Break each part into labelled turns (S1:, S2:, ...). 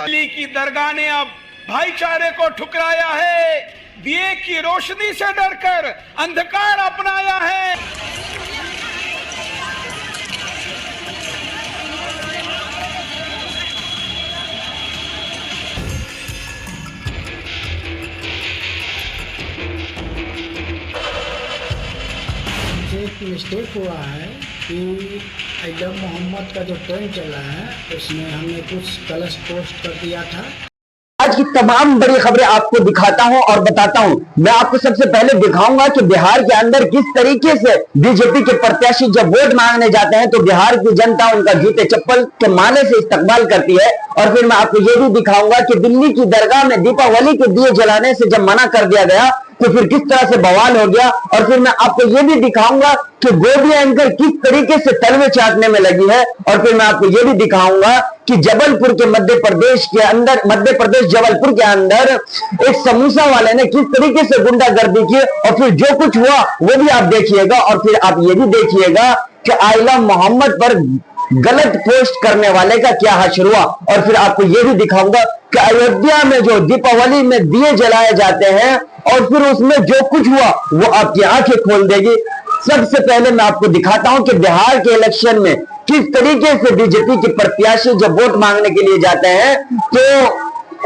S1: दिल्ली की दरगाह ने अब भाईचारे को ठुकराया है, दिए की रोशनी से डरकर अंधकार अपनाया है।
S2: एक मिस्टेक हुआ है कि आइलम मोहम्मद का जो ट्रेंड चला है उसमें हमने कुछ गलत पोस्ट कर दिया था।
S3: आज की तमाम बड़ी खबरें आपको दिखाता हूं और बताता हूं। मैं आपको सबसे पहले दिखाऊंगा कि बिहार के अंदर किस तरीके से बीजेपी के प्रत्याशी जब वोट मांगने जाते हैं तो बिहार की जनता उनका जूते चप्पल के माले से इस्तकबाल करती है। और फिर मैं आपको ये भी दिखाऊंगा कि दिल्ली की दरगाह में दीपावली के दिए जलाने से जब मना कर दिया गया तो फिर किस तरह से बवाल हो गया। और फिर मैं आपको ये भी दिखाऊंगा कि गोदिया एंकर किस तरीके से तलवे चाटने में लगी है। और फिर मैं आपको ये भी दिखाऊंगा कि जबलपुर के मध्य प्रदेश जबलपुर के अंदर एक समोसा वाले ने किस तरीके से गुंडागर्दी की और फिर जो कुछ हुआ वो भी आप देखिएगा। और फिर आप ये भी देखिएगा कि आइला मोहम्मद पर गलत पोस्ट करने वाले का क्या हश्र हुआ। और फिर आपको यह भी दिखाऊंगा कि अयोध्या में जो दीपावली में दिए जलाए जाते हैं और फिर उसमें जो कुछ हुआ वो आपकी आंखें खोल देगी। सबसे पहले मैं आपको दिखाता हूं कि बिहार के इलेक्शन में किस तरीके से बीजेपी के प्रत्याशी जब वोट मांगने के लिए जाते हैं तो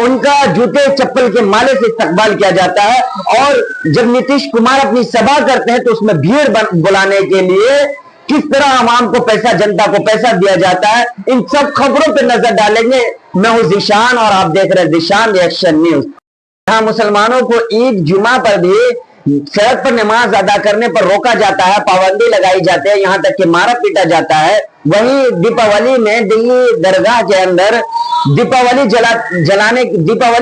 S3: उनका जूते चप्पल के माले से इस्तकबाल किया जाता है। और जब नीतीश कुमार अपनी सभा करते हैं तो उसमें भीड़ बुलाने के लिए किस तरह आवाम को पैसा, जनता को पैसा दिया जाता है, इन सब खबरों पर नजर डालेंगे। मैं हूं जिशान और आप देख रहे हैं जिशान रिएक्शन न्यूज। यहाँ मुसलमानों को ईद जुमा पर भी सड़क पर नमाज अदा करने पर रोका जाता है, पाबंदी लगाई जाती है, यहाँ तक कि मारा पीटा जाता है। वहीं दीपावली में दिल्ली दरगाह के अंदर दीपावली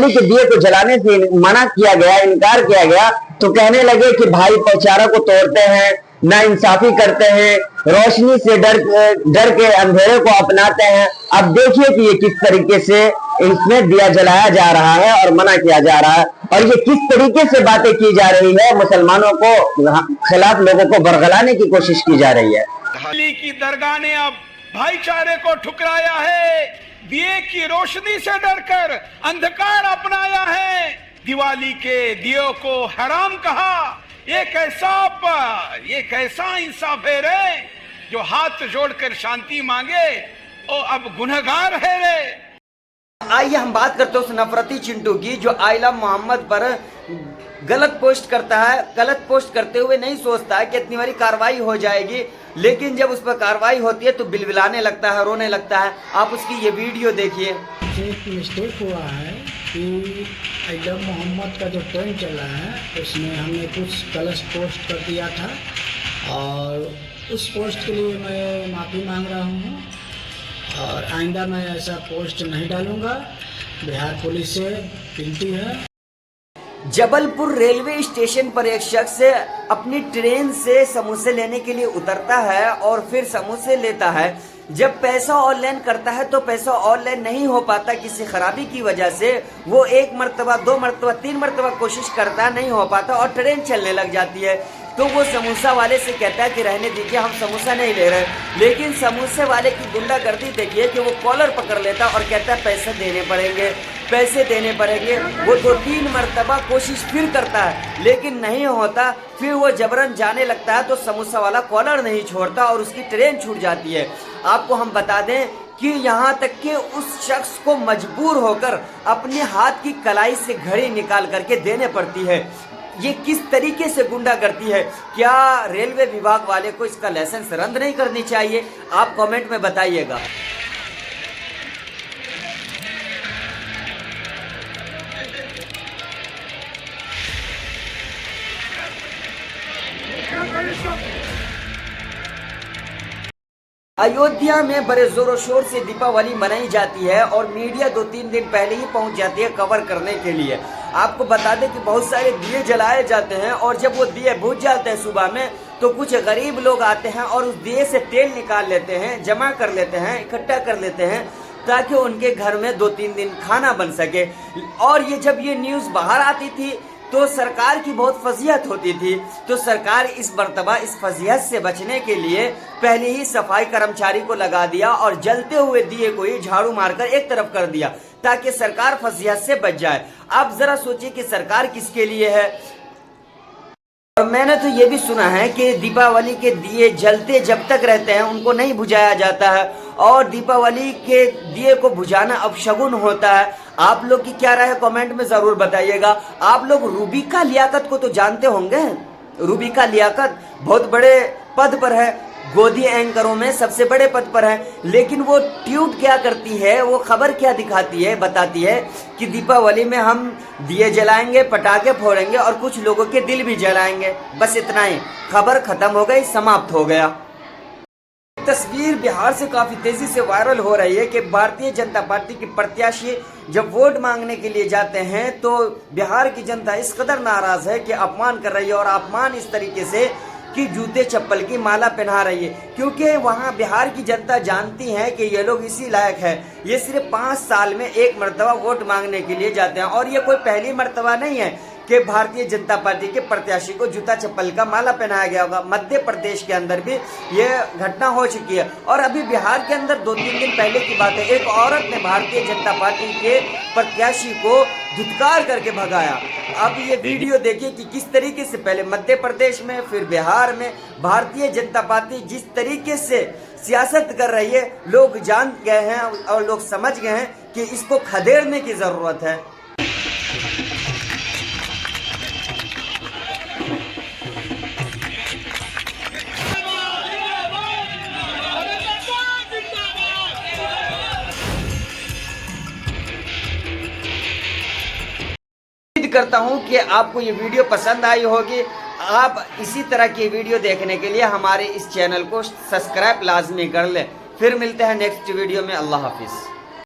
S3: के दिए को जलाने से मना किया गया, इनकार किया गया। तो कहने लगे कि भाई भाईचारा को तोड़ते हैं, ना इंसाफी करते हैं, रोशनी से डर के अंधेरे को अपनाते हैं। अब देखिए कि ये किस तरीके से इसमें दिया जलाया जा रहा है और मना किया जा रहा है और ये किस तरीके से बातें की जा रही है, मुसलमानों को खिलाफ लोगों को बरगलाने की कोशिश की जा रही है।
S1: दिल्ली की दरगाह ने अब भाईचारे को ठुकराया है, दिए की रोशनी से डरकर अंधकार अपनाया है, दिवाली के दियों को हराम कहा। ये कैसा इंसाफ है रे, जो हाथ जोड़कर शांति मांगे ओ अब गुनहगार है रे।
S4: आइए हम बात करते हैं उस नफरती चिंटू की जो आइला मोहम्मद पर गलत पोस्ट करता है। गलत पोस्ट करते हुए नहीं सोचता है कि इतनी बड़ी कार्रवाई हो जाएगी, लेकिन जब उस पर कार्रवाई होती है तो बिलबिलाने लगता है, रोने लगता है। आप उसकी ये वीडियो देखिए।
S2: एक मिस्टेक हुआ है कि आइलम मोहम्मद का जो ट्रेंड चला है उसमें हमने कुछ गलत पोस्ट कर दिया था और उस पोस्ट के लिए मैं माफ़ी मांग रहा हूँ और आइंदा मैं ऐसा पोस्ट नहीं डालूँगा। बिहार पुलिस से विनती है।
S4: जबलपुर रेलवे स्टेशन पर एक शख्स अपनी ट्रेन से समोसे लेने के लिए उतरता है और फिर समोसे लेता है। जब पैसा ऑनलाइन करता है तो पैसा ऑनलाइन नहीं हो पाता किसी खराबी की वजह से। वो 1 मरतबा 2 मरतबा 3 मरतबा कोशिश करता है, नहीं हो पाता और ट्रेन चलने लग जाती है। तो वो समोसा वाले से कहता है कि रहने दीजिए, हम समोसा नहीं ले रहे। लेकिन समोसे वाले की गुंडागर्दी देखिए कि वो कॉलर पकड़ लेता और कहता है पैसे देने पड़ेंगे। वो 2-3 मरतबा कोशिश फिर करता है लेकिन नहीं होता। फिर वो जबरन जाने लगता है तो समोसा वाला कॉलर नहीं छोड़ता और उसकी ट्रेन छूट जाती है। आपको हम बता दें कि यहाँ तक कि उस शख्स को मजबूर होकर अपने हाथ की कलाई से घड़ी निकाल करके देने पड़ती है। ये किस तरीके से गुंडागर्दी है। क्या रेलवे विभाग वाले को इसका लाइसेंस रद्द नहीं करनी चाहिए? आप कमेंट में बताइएगा। अयोध्या में बड़े जोरों शोर से दीपावली मनाई जाती है और मीडिया 2-3 दिन पहले ही पहुंच जाती है कवर करने के लिए। आपको बता दें कि बहुत सारे दिए जलाए जाते हैं और जब वो दिए बुझ जाते हैं सुबह में तो कुछ गरीब लोग आते हैं और उस दिए से तेल निकाल लेते हैं, जमा कर लेते हैं, इकट्ठा कर लेते हैं ताकि उनके घर में 2-3 दिन खाना बन सके। और ये जब ये न्यूज़ बाहर आती थी तो सरकार की बहुत फजीहत होती थी। तो सरकार इस मर्तबा इस फजीहत से बचने के लिए पहले ही सफाई कर्मचारी को लगा दिया और जलते हुए दिए को ही झाड़ू मारकर एक तरफ कर दिया ताकि सरकार फजीहत से बच जाए। आप जरा सोचिए कि सरकार किसके लिए है। और मैंने तो ये भी सुना है कि दीपावली के दिए जलते जब तक रहते हैं उनको नहीं बुझाया जाता है, और दीपावली के दिए को बुझाना अपशगुन होता है। आप लोग की क्या राय है कमेंट में जरूर बताइएगा। आप लोग रूबिका लियाकत को तो जानते होंगे। रूबिका लियाकत बहुत बड़े पद पर है, गोदी एंकरों में सबसे बड़े पद पर है, लेकिन वो ट्वीट क्या करती है, वो खबर क्या दिखाती है, बताती है कि दीपावली में हम दिए जलाएंगे, पटाखे फोड़ेंगे और कुछ लोगों के दिल भी जलाएंगे। बस इतना ही, खबर खत्म हो गई, समाप्त हो गया। तस्वीर बिहार से काफी तेजी से वायरल हो रही है कि भारतीय जनता पार्टी के प्रत्याशी जब वोट मांगने के लिए जाते हैं तो बिहार की जनता इस कदर नाराज है कि अपमान कर रही है, और अपमान इस तरीके से कि जूते चप्पल की माला पहना रही है, क्योंकि वहां बिहार की जनता जानती है कि ये लोग इसी लायक है। ये सिर्फ 5 साल में एक मर्तबा वोट मांगने के लिए जाते हैं, और ये कोई पहली मर्तबा नहीं है कि भारतीय जनता पार्टी के प्रत्याशी को जूता चप्पल का माला पहनाया गया होगा। मध्य प्रदेश के अंदर भी ये घटना हो चुकी है, और अभी बिहार के अंदर 2-3 दिन पहले की बात है, एक औरत ने भारतीय जनता पार्टी के प्रत्याशी को धुतकार करके भगाया। अब ये वीडियो देखिए कि किस तरीके से पहले मध्य प्रदेश में फिर बिहार में भारतीय जनता पार्टी जिस तरीके से सियासत कर रही है, लोग जान गए हैं और लोग समझ गए हैं कि इसको खदेड़ने की जरूरत है। उम्मीद करता हूं कि आपको ये वीडियो पसंद आई होगी। आप इसी तरह की वीडियो देखने के लिए हमारे इस चैनल को सब्सक्राइब लाजमी कर लें। फिर मिलते हैं नेक्स्ट वीडियो में। अल्लाह हाफिज़।